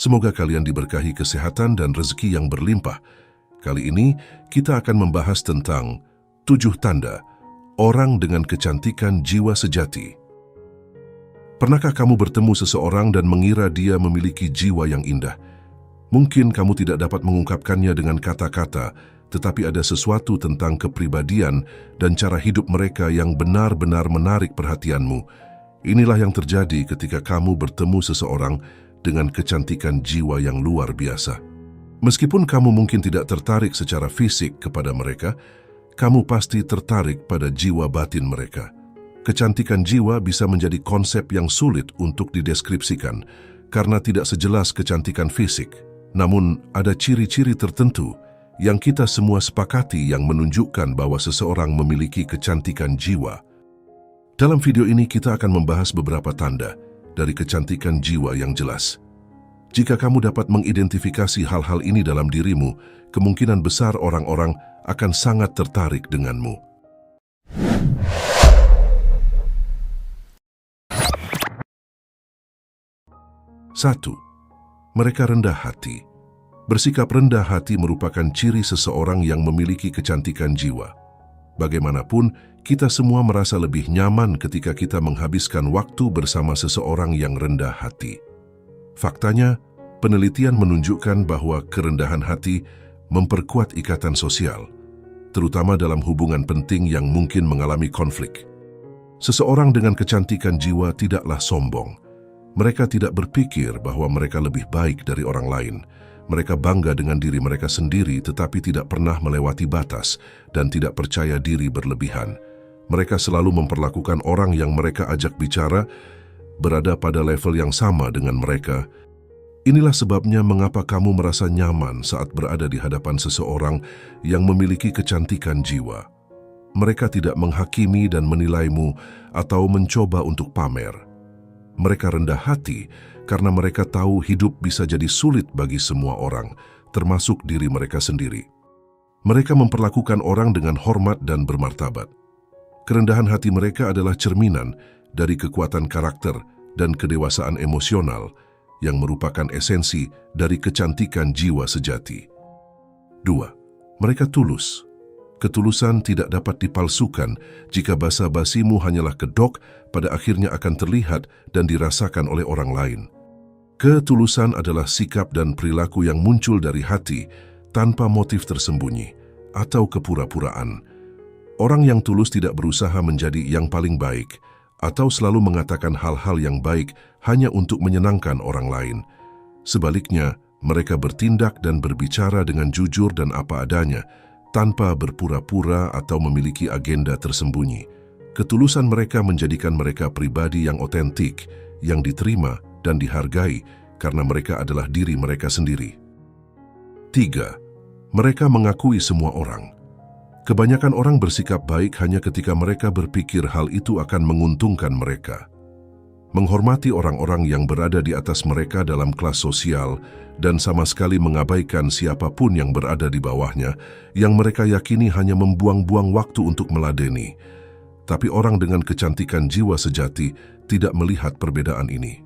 Semoga kalian diberkahi kesehatan dan rezeki yang berlimpah. Kali ini kita akan membahas tentang 7 tanda orang dengan kecantikan jiwa sejati. Pernahkah kamu bertemu seseorang dan mengira dia memiliki jiwa yang indah? Mungkin kamu tidak dapat mengungkapkannya dengan kata-kata, tetapi ada sesuatu tentang kepribadian dan cara hidup mereka yang benar-benar menarik perhatianmu. Inilah yang terjadi ketika kamu bertemu seseorang dengan kecantikan jiwa yang luar biasa. Meskipun kamu mungkin tidak tertarik secara fisik kepada mereka, kamu pasti tertarik pada jiwa batin mereka. Kecantikan jiwa bisa menjadi konsep yang sulit untuk dideskripsikan karena tidak sejelas kecantikan fisik. Namun, ada ciri-ciri tertentu yang kita semua sepakati yang menunjukkan bahwa seseorang memiliki kecantikan jiwa. Dalam video ini kita akan membahas beberapa tanda dari kecantikan jiwa yang jelas. Jika kamu dapat mengidentifikasi hal-hal ini dalam dirimu, kemungkinan besar orang-orang akan sangat tertarik denganmu. 1. Mereka rendah hati. Bersikap rendah hati merupakan ciri seseorang yang memiliki kecantikan jiwa. Bagaimanapun, kita semua merasa lebih nyaman ketika kita menghabiskan waktu bersama seseorang yang rendah hati. Faktanya, penelitian menunjukkan bahwa kerendahan hati memperkuat ikatan sosial, terutama dalam hubungan penting yang mungkin mengalami konflik. Seseorang dengan kecantikan jiwa tidaklah sombong. Mereka tidak berpikir bahwa mereka lebih baik dari orang lain. Mereka bangga dengan diri mereka sendiri tetapi tidak pernah melewati batas dan tidak percaya diri berlebihan. Mereka selalu memperlakukan orang yang mereka ajak bicara berada pada level yang sama dengan mereka. Inilah sebabnya mengapa kamu merasa nyaman saat berada di hadapan seseorang yang memiliki kecantikan jiwa. Mereka tidak menghakimi dan menilaimu atau mencoba untuk pamer. Mereka rendah hati karena mereka tahu hidup bisa jadi sulit bagi semua orang, termasuk diri mereka sendiri. Mereka memperlakukan orang dengan hormat dan bermartabat. Kerendahan hati mereka adalah cerminan dari kekuatan karakter dan kedewasaan emosional yang merupakan esensi dari kecantikan jiwa sejati. 2. Mereka tulus. Ketulusan tidak dapat dipalsukan jika basa-basimu hanyalah kedok, pada akhirnya akan terlihat dan dirasakan oleh orang lain. Ketulusan adalah sikap dan perilaku yang muncul dari hati tanpa motif tersembunyi atau kepura-puraan. Orang yang tulus tidak berusaha menjadi yang paling baik atau selalu mengatakan hal-hal yang baik hanya untuk menyenangkan orang lain. Sebaliknya, mereka bertindak dan berbicara dengan jujur dan apa adanya, tanpa berpura-pura atau memiliki agenda tersembunyi. Ketulusan mereka menjadikan mereka pribadi yang otentik, yang diterima dan dihargai karena mereka adalah diri mereka sendiri. 3. Mereka mengakui semua orang. Kebanyakan orang bersikap baik hanya ketika mereka berpikir hal itu akan menguntungkan mereka. Menghormati orang-orang yang berada di atas mereka dalam kelas sosial dan sama sekali mengabaikan siapapun yang berada di bawahnya, yang mereka yakini hanya membuang-buang waktu untuk meladeni. Tapi orang dengan kecantikan jiwa sejati tidak melihat perbedaan ini.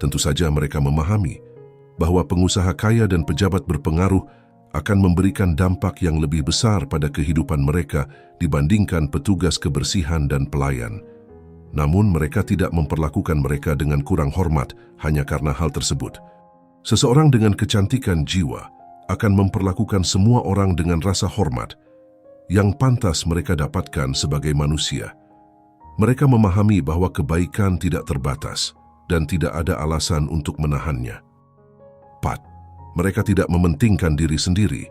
Tentu saja mereka memahami bahwa pengusaha kaya dan pejabat berpengaruh akan memberikan dampak yang lebih besar pada kehidupan mereka dibandingkan petugas kebersihan dan pelayan. Namun mereka tidak memperlakukan mereka dengan kurang hormat hanya karena hal tersebut. Seseorang dengan kecantikan jiwa akan memperlakukan semua orang dengan rasa hormat yang pantas mereka dapatkan sebagai manusia. Mereka memahami bahwa kebaikan tidak terbatas dan tidak ada alasan untuk menahannya. 4. Mereka tidak mementingkan diri sendiri.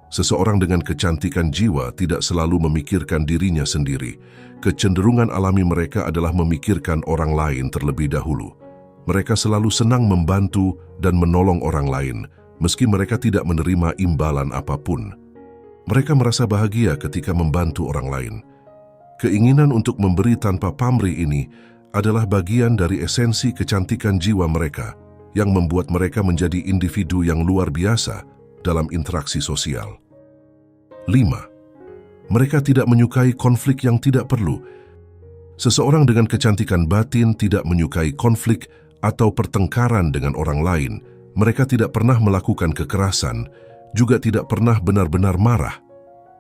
Seseorang dengan kecantikan jiwa tidak selalu memikirkan dirinya sendiri. Kecenderungan alami mereka adalah memikirkan orang lain terlebih dahulu. Mereka selalu senang membantu dan menolong orang lain, meski mereka tidak menerima imbalan apapun. Mereka merasa bahagia ketika membantu orang lain. Keinginan untuk memberi tanpa pamrih ini adalah bagian dari esensi kecantikan jiwa mereka, yang membuat mereka menjadi individu yang luar biasa dalam interaksi sosial. 5. Mereka tidak menyukai konflik yang tidak perlu. Seseorang dengan kecantikan batin tidak menyukai konflik atau pertengkaran dengan orang lain Mereka tidak pernah melakukan kekerasan, juga tidak pernah benar-benar marah.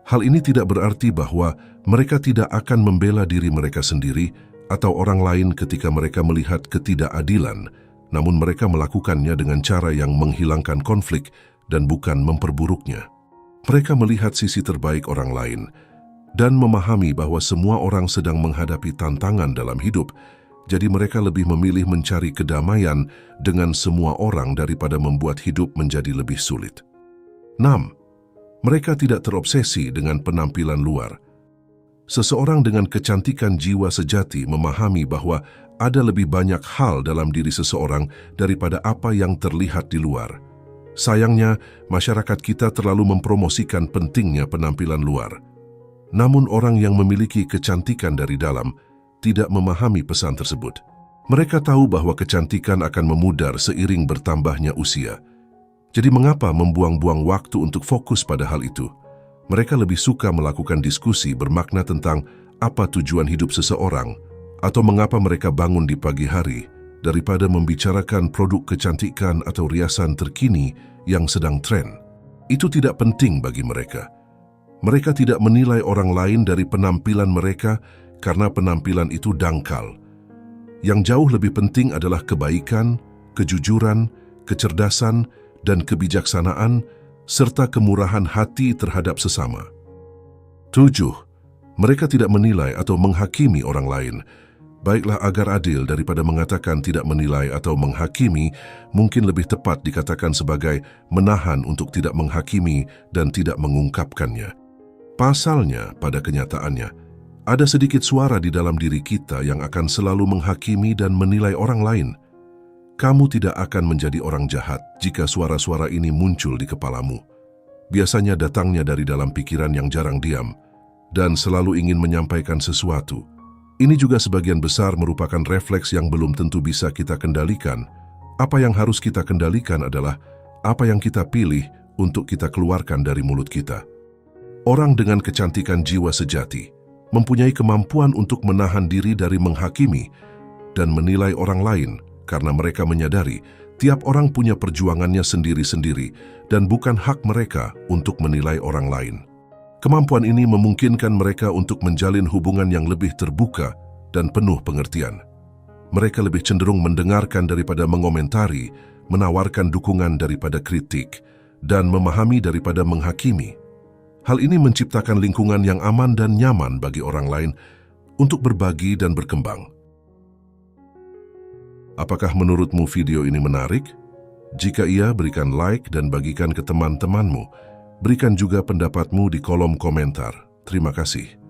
Hal ini tidak berarti bahwa mereka tidak akan membela diri mereka sendiri atau orang lain ketika mereka melihat ketidakadilan, namun mereka melakukannya dengan cara yang menghilangkan konflik dan bukan memperburuknya. Mereka melihat sisi terbaik orang lain dan memahami bahwa semua orang sedang menghadapi tantangan dalam hidup, jadi mereka lebih memilih mencari kedamaian dengan semua orang daripada membuat hidup menjadi lebih sulit. 6. Mereka tidak terobsesi dengan penampilan luar. Seseorang dengan kecantikan jiwa sejati memahami bahwa ada lebih banyak hal dalam diri seseorang daripada apa yang terlihat di luar. Sayangnya, masyarakat kita terlalu mempromosikan pentingnya penampilan luar. Namun orang yang memiliki kecantikan dari dalam tidak memahami pesan tersebut. Mereka tahu bahwa kecantikan akan memudar seiring bertambahnya usia. Jadi mengapa membuang-buang waktu untuk fokus pada hal itu? Mereka lebih suka melakukan diskusi bermakna tentang apa tujuan hidup seseorang atau mengapa mereka bangun di pagi hari daripada membicarakan produk kecantikan atau riasan terkini yang sedang tren. Itu tidak penting bagi mereka. Mereka tidak menilai orang lain dari penampilan mereka karena penampilan itu dangkal. Yang jauh lebih penting adalah kebaikan, kejujuran, kecerdasan, dan kebijaksanaan, serta kemurahan hati terhadap sesama. 7. Mereka tidak menilai atau menghakimi orang lain. Baiklah, agar adil daripada mengatakan tidak menilai atau menghakimi, mungkin lebih tepat dikatakan sebagai menahan untuk tidak menghakimi dan tidak mengungkapkannya. Pasalnya, pada kenyataannya, ada sedikit suara di dalam diri kita yang akan selalu menghakimi dan menilai orang lain. Kamu tidak akan menjadi orang jahat jika suara-suara ini muncul di kepalamu. Biasanya datangnya dari dalam pikiran yang jarang diam dan selalu ingin menyampaikan sesuatu. Ini juga sebagian besar merupakan refleks yang belum tentu bisa kita kendalikan. Apa yang harus kita kendalikan adalah apa yang kita pilih untuk kita keluarkan dari mulut kita. Orang dengan kecantikan jiwa sejati mempunyai kemampuan untuk menahan diri dari menghakimi dan menilai orang lain, karena mereka menyadari tiap orang punya perjuangannya sendiri-sendiri dan bukan hak mereka untuk menilai orang lain. Kemampuan ini memungkinkan mereka untuk menjalin hubungan yang lebih terbuka dan penuh pengertian. Mereka lebih cenderung mendengarkan daripada mengomentari, menawarkan dukungan daripada kritik, dan memahami daripada menghakimi. Hal ini menciptakan lingkungan yang aman dan nyaman bagi orang lain untuk berbagi dan berkembang. Apakah menurutmu video ini menarik? Jika iya, berikan like dan bagikan ke teman-temanmu. Berikan juga pendapatmu di kolom komentar. Terima kasih.